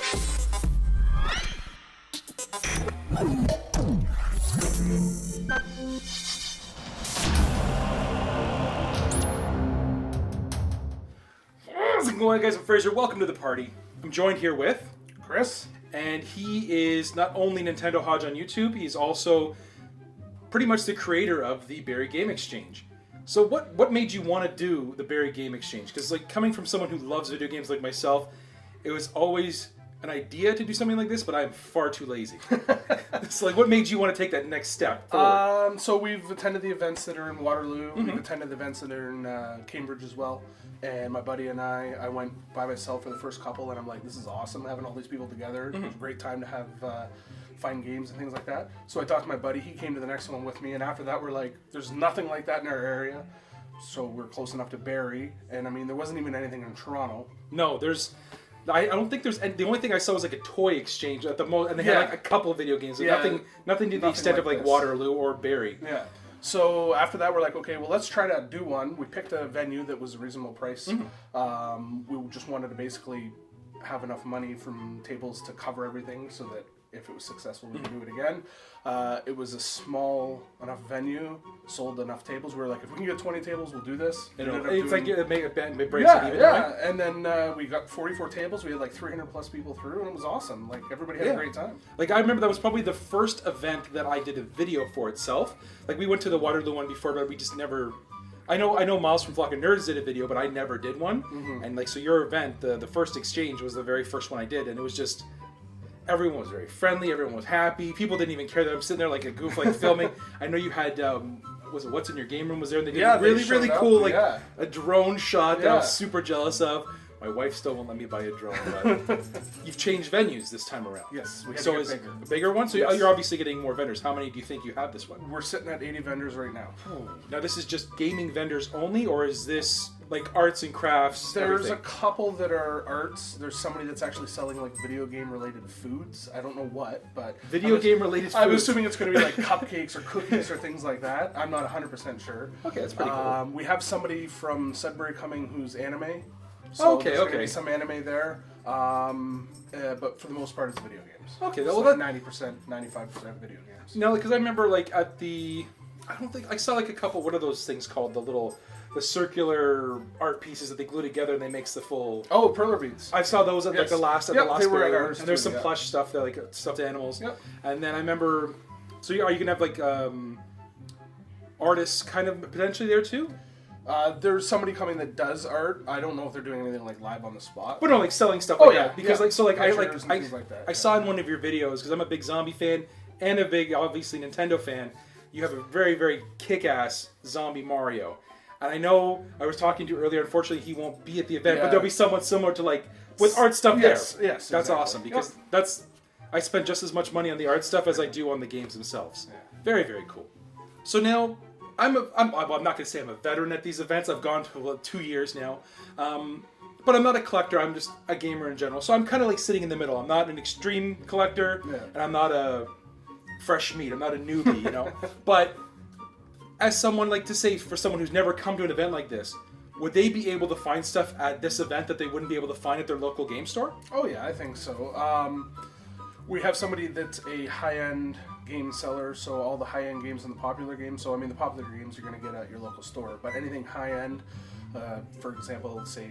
How's it going, guys? I'm Frazer. Welcome to the party. I'm joined here with Chris, and he is not only Nintendo Hodge on YouTube, he's also pretty much the creator of the Barrie Game Exchange. So what made you want to do the Barrie Game Exchange? Because like coming from someone who loves video games like myself, it was always an idea to do something like this, but I'm far too lazy. It's like, what made you want to take that next step forward? So we've attended the events that are in Waterloo. Mm-hmm. We've attended the events that are in Cambridge as well. And my buddy and I went by myself for the first couple, and I'm like, this is awesome, having all these people together. Mm-hmm. It was a great time to have find games and things like that. So I talked to my buddy. He came to the next one with me, and after that, we're like, there's nothing like that in our area. So we're close enough to Barrie, and I mean, there wasn't even anything in Toronto. No, I don't think there's. The only thing I saw was like a toy exchange at the most, and they had like a couple of video games. Nothing to the extent of like Waterloo or Barrie. Yeah. So after that, we're like, okay, well, let's try to do one. We picked a venue that was a reasonable price. Mm-hmm. We just wanted to basically have enough money from tables to cover everything, so that if it was successful, we could do it again. It was a small enough venue, sold enough tables. We were like, if we can get 20 tables, we'll do this. It's like it breaks it even. Yeah. And then we got 44 tables. We had like 300 plus people through, and it was awesome. Like everybody had a great time. Like I remember that was probably the first event that I did a video for itself. Like we went to the Waterloo one before, but we just never. I know Miles from Flock of Nerds did a video, but I never did one. Mm-hmm. And like so, your event, the first exchange was the very first one I did, and it was just. Everyone was very friendly. Everyone was happy. People didn't even care that I'm sitting there like a goof, like filming. I know you had, What's in Your Game Room was there, and they did a really cool, a drone shot that I was super jealous of. My wife still won't let me buy a drone, but you've changed venues this time around. Yes, we had to get bigger. A bigger one? So you're obviously getting more vendors. How many do you think you have this one? We're sitting at 80 vendors right now. Now this is just gaming vendors only, or is this like arts and crafts? There's a couple that are arts. There's somebody that's actually selling like video game related foods. I don't know what, but game related foods. I'm assuming it's going to be like cupcakes or cookies or things like that. I'm not 100% sure. Okay, that's pretty cool. We have somebody from Sudbury coming who's anime. So there's going to be some anime there, but for the most part, it's video games. Okay, well, like 90%, 95% video games. No, because I remember like I don't think I saw like a couple. What are those things called? The circular art pieces that they glue together and they makes the full. Oh, perler beads. I saw those at like the last. They were at ours and there's some plush stuff that like stuffed animals. Yep. And then I remember. So are you gonna have like artists kind of potentially there too? There's somebody coming that does art. I don't know if they're doing anything like live on the spot. But no, like selling stuff like that. Because I saw in one of your videos, because I'm a big zombie fan and a big, obviously, Nintendo fan, you have a very, very kick-ass zombie Mario. And I know, I was talking to you earlier, unfortunately he won't be at the event, but there'll be someone similar to like, with art stuff there. Yes, that's awesome, because I spend just as much money on the art stuff as I do on the games themselves. Yeah. Very, very cool. So now, I'm not going to say I'm a veteran at these events. I've gone to 2 years now. But I'm not a collector. I'm just a gamer in general. So I'm kind of like sitting in the middle. I'm not an extreme collector, and I'm not a fresh meat. I'm not a newbie, you know. But as someone, like to say, for someone who's never come to an event like this, would they be able to find stuff at this event that they wouldn't be able to find at their local game store? Oh, yeah, I think so. We have somebody that's a high-end game seller, so all the high-end games and the popular games. So, I mean, the popular games you're going to get at your local store, but anything high-end, for example, say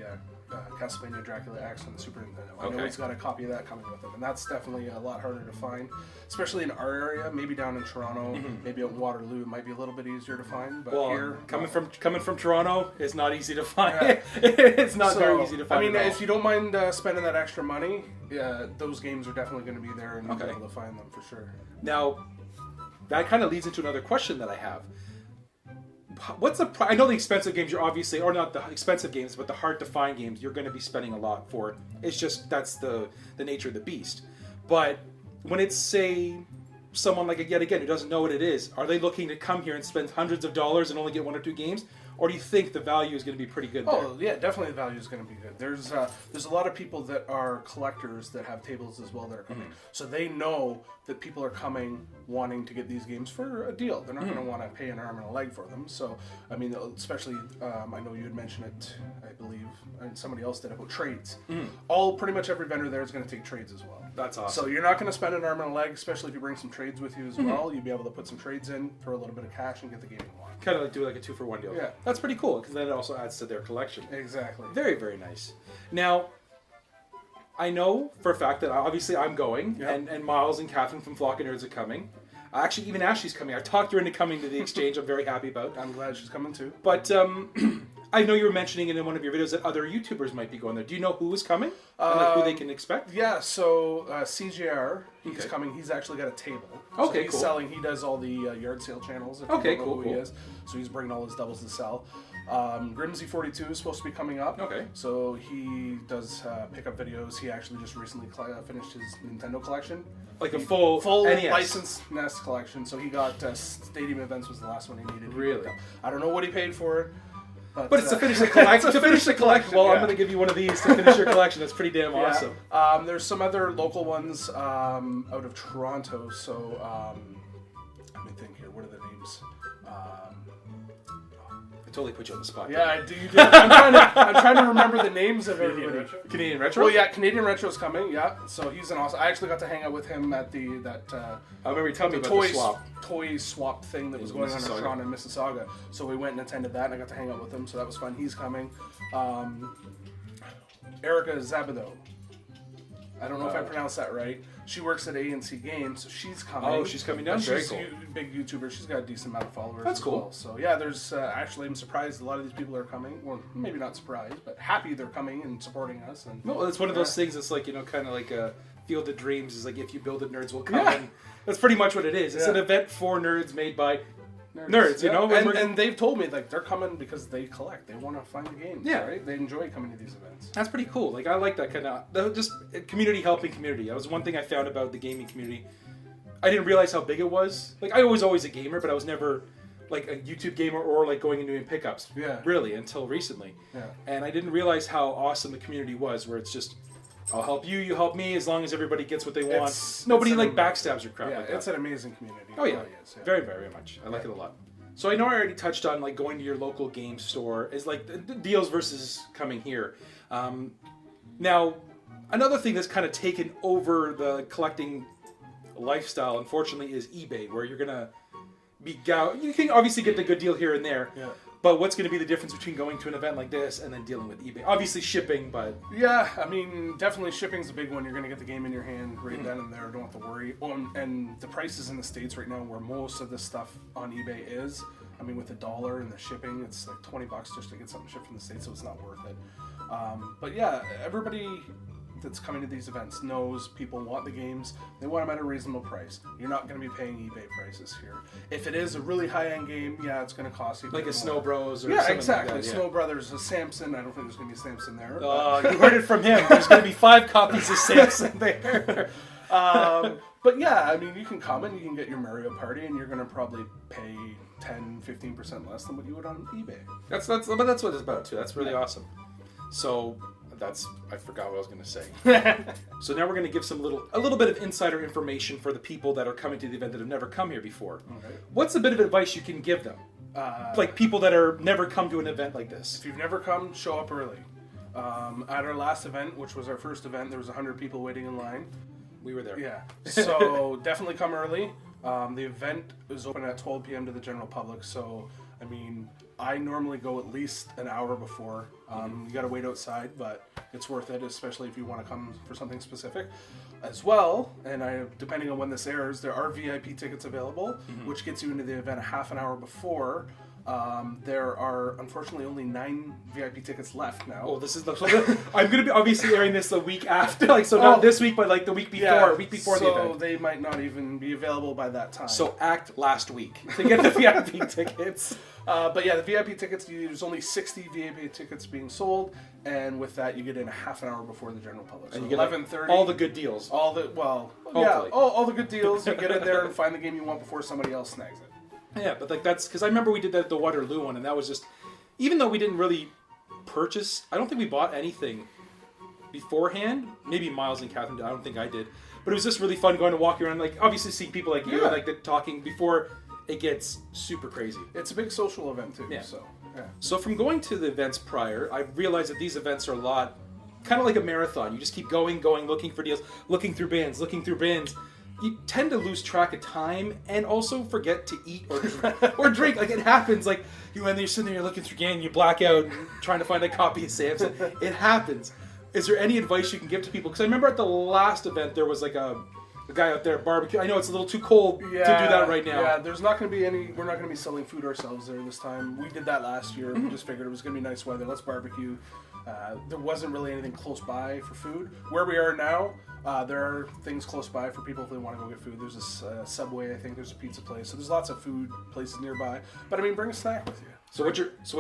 Castlevania Dracula X on the Super Nintendo. I know he's got a copy of that coming with him, and that's definitely a lot harder to find, especially in our area. Maybe down in Toronto, maybe at Waterloo, it might be a little bit easier to find. But here, coming from Toronto, it's not easy to find. Yeah. It's not very easy to find. I mean, if you don't mind spending that extra money, those games are definitely going to be there, and you'll be able to find them for sure. Now, that kind of leads into another question that I have. What's the I know the expensive games you're obviously, or not the expensive games, but the hard to find games you're going to be spending a lot for. It's just that's the nature of the beast. But when it's, say, someone like, yet again, who doesn't know what it is, are they looking to come here and spend hundreds of dollars and only get 1 or 2 games? or do you think the value is going to be pretty good there? Oh yeah, definitely the value is going to be good. There's a lot of people that are collectors that have tables as well that are coming, so they know that people are coming wanting to get these games for a deal. They're not going to want to pay an arm and a leg for them. So I mean, especially I know you had mentioned it, I believe, and somebody else did about trades. Pretty much every vendor there is going to take trades as well. That's awesome. So you're not going to spend an arm and a leg, especially if you bring some trades with you as well. You'll be able to put some trades in, throw a little bit of cash, and get the game you want. Kind of like do like a 2-for-1 deal. Yeah. That's pretty cool because then it also adds to their collection. Exactly. Very, very nice. Now, I know for a fact that obviously I'm going, and Miles and Catherine from Flock of Nerds are coming. Actually, even Ashley's coming. I talked her into coming to the exchange. I'm very happy about. I'm glad she's coming too. But I know you were mentioning in one of your videos that other YouTubers might be going there. Do you know who is coming and like, who they can expect? Yeah, so CJR, he's coming. He's actually got a table. Okay, so he's cool. selling. He does all the yard sale channels. If Okay, you don't know cool, who he cool. is. So he's bringing all his doubles to sell. Grimsy42 is supposed to be coming up. Okay. So he does pickup videos. He actually just recently finished his Nintendo collection. Like a full NES. licensed NES collection. So he got Stadium Events was the last one he needed. Really? I don't know what he paid for it. But it's to finish the collection. To finish the collection. Well, yeah. I'm going to give you one of these to finish your collection. That's pretty damn awesome. There's some other local ones out of Toronto. So let me think here. What are the names? I totally put you on the spot. Yeah, I do. You did. I'm trying to remember the names of everybody. Canadian Retro? Well, yeah, Canadian Retro's coming. Yeah, so he's an awesome. I actually got to hang out with him at I remember you telling me about toy the swap. Toy swap thing that was going on in Toronto and Mississauga. So we went and attended that, and I got to hang out with him. So that was fun. He's coming. Erica Zabado. I don't know if I pronounced that right. She works at A&C Games, so she's coming. Oh, she's coming down. Very She's cool. a big YouTuber. She's got a decent amount of followers. That's as cool. Well. So yeah, there's actually I'm surprised a lot of these people are coming. Well, maybe not surprised, but happy they're coming and supporting us. And No, it's one of those things that's like, kind of like a Field of Dreams is like if you build it, nerds will come. And that's pretty much what it is. It's an event for nerds made by nerds, you know? And they've told me like they're coming because they collect. They want to find the games. Yeah. Right? They enjoy coming to these events. That's pretty cool. Like I like that kind of just community helping community. That was one thing I found about the gaming community. I didn't realize how big it was. Like I was always a gamer, but I was never like a YouTube gamer or like going and doing pickups. Yeah. Really, until recently. Yeah. And I didn't realize how awesome the community was, where it's just I'll help you, you help me, as long as everybody gets what they want. Nobody backstabs your crap. Yeah, like it's that. an amazing community. Oh yeah. It really is, Very, very much. I like it a lot. So I know I already touched on like going to your local game store is like the deals versus coming here. Now, another thing that's kind of taken over the collecting lifestyle, unfortunately, is eBay, where you're gonna be you can obviously get the good deal here and there. Yeah. But what's going to be the difference between going to an event like this and then dealing with eBay? Obviously shipping, but... Yeah, I mean, definitely shipping's a big one. You're going to get the game in your hand right then and there. Don't have to worry. And the prices in the States right now, where most of this stuff on eBay is, I mean, with the dollar and the shipping, it's like $20 just to get something shipped from the States, so it's not worth it. But yeah, everybody that's coming to these events knows people want the games. They want them at a reasonable price. You're not going to be paying eBay prices here. If it is a really high-end game, yeah, it's going to cost you like a Snow more. Bros or yeah, something exactly. like that, yeah. Snow Brothers, a Samson. I don't think there's going to be a Samson there. You heard it from him. There's going to be 5 copies of Samson there. But yeah, I mean, you can come and you can get your Mario Party, and you're going to probably pay 10-15% less than what you would on eBay. But that's what it's about too. That's really awesome. So I forgot what I was going to say. So now we're going to give a little bit of insider information for the people that are coming to the event that have never come here before. Okay. What's a bit of advice you can give them? Like people that are never come to an event like this. If you've never come, show up early. At our last event, which was our first event, there was 100 people waiting in line. We were there. Yeah. So definitely come early. The event is open at 12 p.m. to the general public. So, I mean, I normally go at least an hour before. You got to wait outside, but it's worth it, especially if you want to come for something specific. As well, and depending on when this airs, there are VIP tickets available, which gets you into the event a half an hour before. There are unfortunately only 9 VIP tickets left now. Oh, this is I'm going to be obviously airing this the week after, not this week, but like the week before, the event. So they might not even be available by that time. So act last week to get the VIP tickets. But yeah, the VIP tickets, there's only 60 VIP tickets being sold, and with that you get in a half an hour before the general public. So and you get 11:30. all the good deals. All the all the good deals. You get in there and find the game you want before somebody else snags it. Yeah, but like that's because I remember we did that at the Waterloo one, and that was just even though we didn't really purchase, I don't think we bought anything beforehand. Maybe Miles and Catherine did. I don't think I did. But it was just really fun going to walk around, like obviously seeing people like you, like talking before it gets super crazy. It's a big social event too. Yeah. So from going to the events prior, I realized that these events are a lot, kind of like a marathon. You just keep going, looking for deals, looking through bins. You tend to lose track of time and also forget to eat or drink. Like it happens. Like you're sitting there, you're looking through game, you black out, trying to find a copy of Samson. It happens. Is there any advice you can give to people? Because I remember at the last event there was like a guy out there barbecue. I know it's a little too cold to do that right now. Yeah, there's not going to be any. We're not going to be selling food ourselves there this time. We did that last year. We just figured it was going to be nice weather. Let's barbecue. There wasn't really anything close by for food. Where we are now, there are things close by for people if they want to go get food. There's this Subway, I think. There's a pizza place. So there's lots of food places nearby. But I mean, bring a snack with you. So what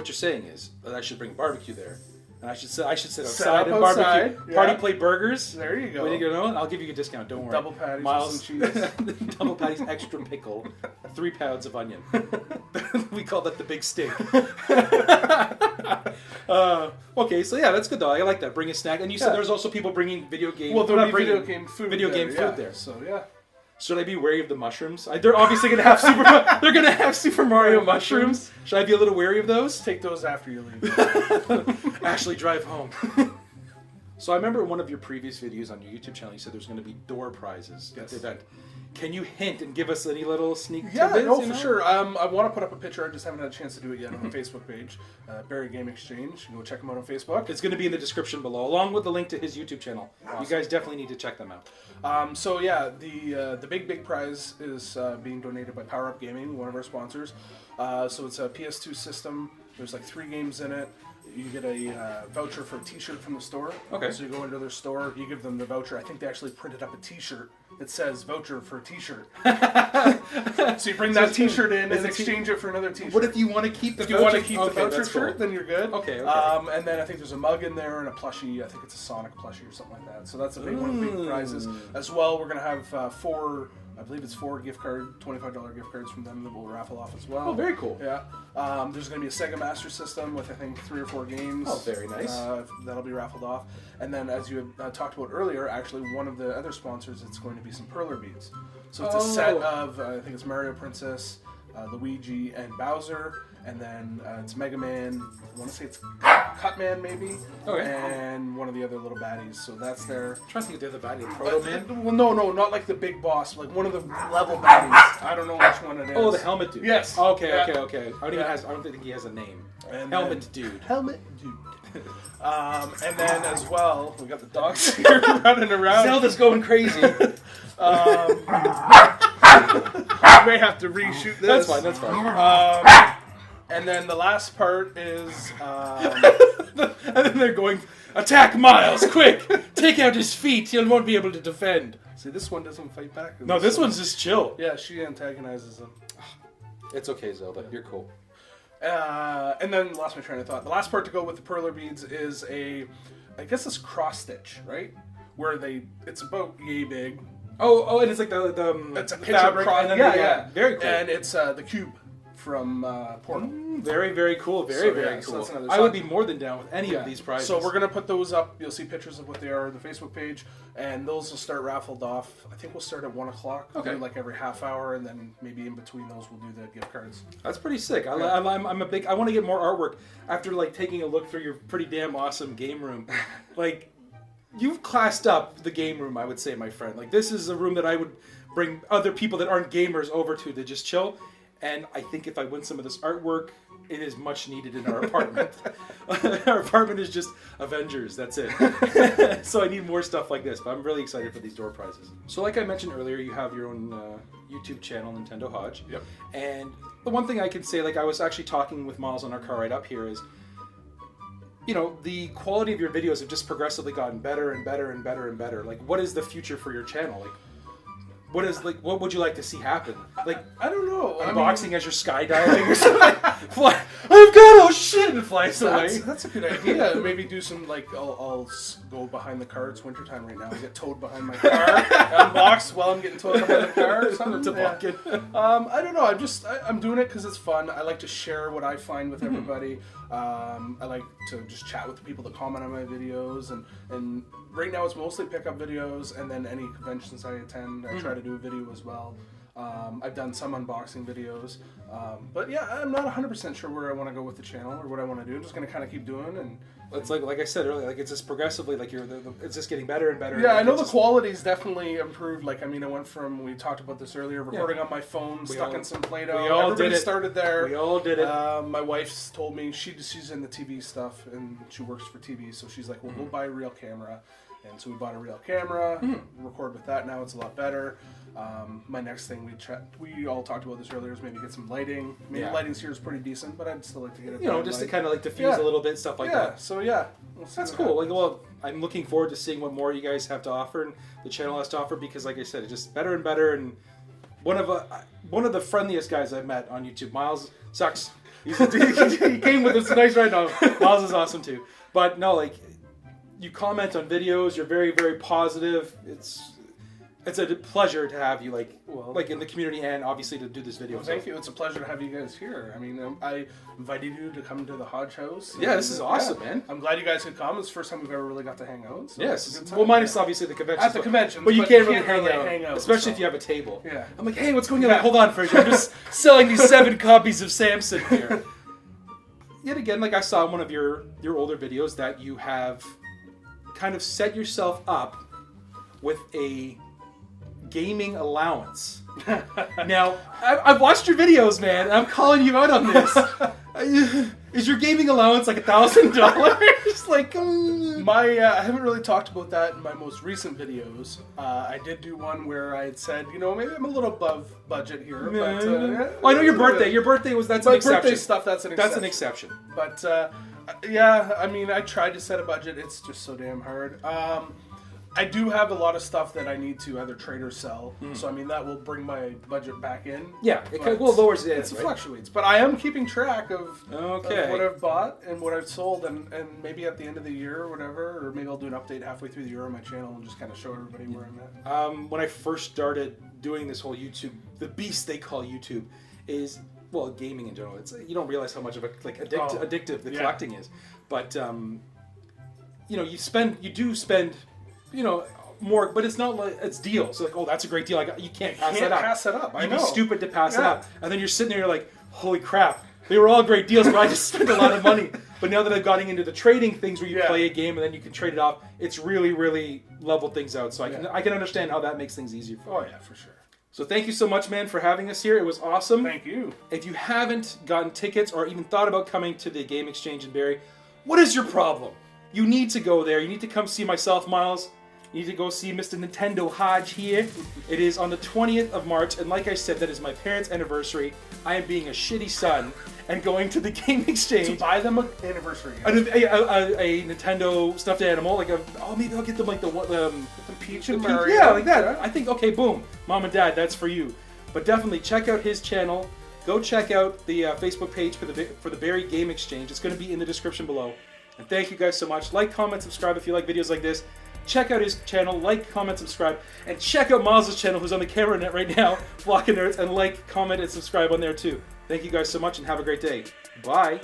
you're saying is that I should bring barbecue there. And I should sit outside and barbecue. Party plate burgers. There you go. When you go on, I'll give you a discount. Don't worry. Double patties Miles, with some cheese. Double patties, extra pickle, 3 pounds of onion. We call that the big steak. Okay, so yeah, that's good though. I like that. Bring a snack. And you said there's also people bringing video game. Well, there'll be video game food there. So yeah. Should I be wary of the mushrooms? They're obviously going to have they're going to have Super Mario mushrooms. Should I be a little wary of those? Take those after you leave. Actually, drive home. So I remember one of your previous videos on your YouTube channel, you said there's going to be door prizes at the event. Can you hint and give us any little sneak tidbits? No, for sure. I want to put up a picture. I just haven't had a chance to do it yet on the Facebook page. Barrie Game Exchange. You can go check them out on Facebook. It's going to be in the description below, along with the link to his YouTube channel. Awesome. You guys definitely need to check them out. So yeah, the big prize is being donated by Power Up Gaming, one of our sponsors. So it's a PS2 system. There's like 3 games in it. You get a voucher for a T-shirt from the store. Okay. So you go into their store, you give them the voucher. I think they actually printed up a T-shirt that says voucher for a T-shirt. So you bring that T-shirt in and exchange it for another T-shirt. What if you want to keep the voucher? If you want to keep the voucher shirt, then you're good. Okay. And then I think there's a mug in there and a plushie. I think it's a Sonic plushie or something like that. So that's a big one of the big prizes. As well, we're going to have 4... I believe it's 4 $25 gift cards from them that we'll raffle off as well. Oh, very cool. Yeah. There's going to be a Sega Master System with, I think, 3 or 4 games. Oh, very nice. That'll be raffled off. And then, as you had talked about earlier, actually, one of the other sponsors, it's going to be some Perler beads. So it's a set of, I think it's Mario Princess, Luigi, and Bowser. And then it's Mega Man, I want to say it's Cutman maybe, and one of the other little baddies. So that's there. I'm trying to think of the other baddie, Proto Man? Well, no, not like the big boss, like one of the level baddies. I don't know which one it is. Oh, the Helmet Dude. Yes. Okay. I don't think he has a name. And Helmet Dude. Helmet Dude. And then as well, we got the dogs here running around. Zelda's going crazy. I may have to reshoot this. That's fine. And then the last part is... and then they're going, attack Miles, quick! Take out his feet, he won't be able to defend. See, this one doesn't fight back. No, this one's just chill. Yeah, she antagonizes him. It's okay, Zelda. You're cool. And then lost my train of thought. The last part to go with the Perler beads is I guess it's cross stitch, right? Where it's about yay big. Oh, and it's like the it's a picture cross. Yeah, very cool. And it's the cube from Portal. Very, very cool. Very cool. So I would be more than down with any of these prizes. So we're going to put those up. You'll see pictures of what they are on the Facebook page. And those will start raffled off. I think we'll start at 1 o'clock. Okay. Do like every half hour. And then maybe in between those, we'll do the gift cards. That's pretty sick. I want to get more artwork. After like taking a look through your pretty damn awesome game room. Like, you've classed up the game room, I would say, my friend. Like, this is a room that I would bring other people that aren't gamers over to just chill. And I think if I win some of this artwork, it is much needed in our apartment. Our apartment is just Avengers, that's it. So I need more stuff like this, but I'm really excited for these door prizes. So like I mentioned earlier, you have your own YouTube channel, Nintendo Hodge. Yep. And the one thing I can say, like I was actually talking with Miles on our car ride up here is, you know, the quality of your videos have just progressively gotten better and better and better and better. Like, what is the future for your channel? Like, what would you like to see happen? Like, I don't know. Unboxing as you're skydiving or something. Fly. I've got shit and it flies away. That's a good idea. Maybe do some I'll go behind the car. It's wintertime right now. I get towed behind my car. Unbox while I'm getting towed behind the car. I don't know. I'm doing it because it's fun. I like to share what I find with everybody. I like to just chat with the people that comment on my videos, and right now it's mostly pickup videos, and then any conventions I attend, I try to do a video as well. I've done some unboxing videos, but yeah, I'm not 100% sure where I want to go with the channel or what I want to do. I'm just going to kind of keep doing, and it's like I said earlier, like it's just progressively, like it's just getting better and better. Yeah, I know the quality's definitely improved. Like, I mean, I went from, we talked about this earlier, recording on my phone, stuck in some Play-Doh. We all Everybody did it. started there. We all did it. My wife's told me she's in the TV stuff and she works for TV, so she's like, well, we'll buy a real camera. And so we bought a real camera, record with that. Now it's a lot better. My next thing we all talked about this earlier is maybe get some lighting. Maybe lighting's here is pretty decent, but I'd still like to get it. Just to kind of like diffuse a little bit, stuff like that. So yeah, that's cool. Like, well, I'm looking forward to seeing what more you guys have to offer and the channel has to offer, because, like I said, it's just better and better. And one of the friendliest guys I've met on YouTube, Miles sucks. He came with us tonight right now. Miles is awesome too. But no, like, you comment on videos. You're very, very positive. It's a pleasure to have you, like in the community, and obviously to do this video. Well, thank you. It's a pleasure to have you guys here. I mean, I invited you to come to the Hodge house. Yeah, this is awesome, man. I'm glad you guys could come. It's the first time we've ever really got to hang out. So yes. Well, minus obviously the convention. At the convention, but you can't really hang out, especially if you have a table. Yeah. I'm like, hey, what's going on? Like, hold on, Frazer. I'm just selling these 7 copies of Samson here. Yet again, like I saw in one of your older videos that you have kind of set yourself up with a gaming allowance. Now, I've watched your videos, man, and I'm calling you out on this. Is your gaming allowance like $1,000? Like, I haven't really talked about that in my most recent videos. I did do one where I had said, maybe I'm a little above budget here. But, well, I know your birthday. Your birthday that's an exception. Birthday stuff, that's an exception. That's an exception. But yeah, I mean, I tried to set a budget. It's just so damn hard. I do have a lot of stuff that I need to either trade or sell. So, I mean, that will bring my budget back in. Yeah, it lowers it. It fluctuates. But I am keeping track of what I've bought and what I've sold. And maybe at the end of the year or whatever, or maybe I'll do an update halfway through the year on my channel and just kind of show everybody where I'm at. When I first started doing this whole YouTube, the beast they call YouTube is, well, gaming in general. It's, you don't realize how much of addictive the collecting is. But, you do spend more, but it's not like it's deals. So like, oh, that's a great deal. You can't pass that up. I know. You'd be stupid to pass it up. And then you're sitting there, you're like, holy crap, they were all great deals, but I just spent a lot of money. But now that I've gotten into the trading things where you play a game and then you can trade it off, it's really, really leveled things out. So I can understand how that makes things easier. Oh yeah, for sure. So thank you so much, man, for having us here. It was awesome. Thank you. If you haven't gotten tickets or even thought about coming to the Game Exchange in Barrie, what is your problem? You need to go there. You need to come see myself, Miles. You need to go see Mr. Nintendo Hodge here. It is on the 20th of March, and like I said, that is my parents' anniversary. I am being a shitty son and going to the Game Exchange to buy them an anniversary. A Nintendo stuffed animal, maybe I'll get them like the Peach and Barrie. Yeah, like that. Yeah. I think, okay, boom, Mom and Dad, that's for you. But definitely check out his channel. Go check out the Facebook page for the Barrie Game Exchange. It's going to be in the description below. And thank you guys so much. Like, comment, subscribe if you like videos like this. Check out his channel, like, comment, subscribe, and check out Miles' channel, who's on the camera net right now, Flocking Nerds, and like, comment, and subscribe on there too. Thank you guys so much, and have a great day. Bye.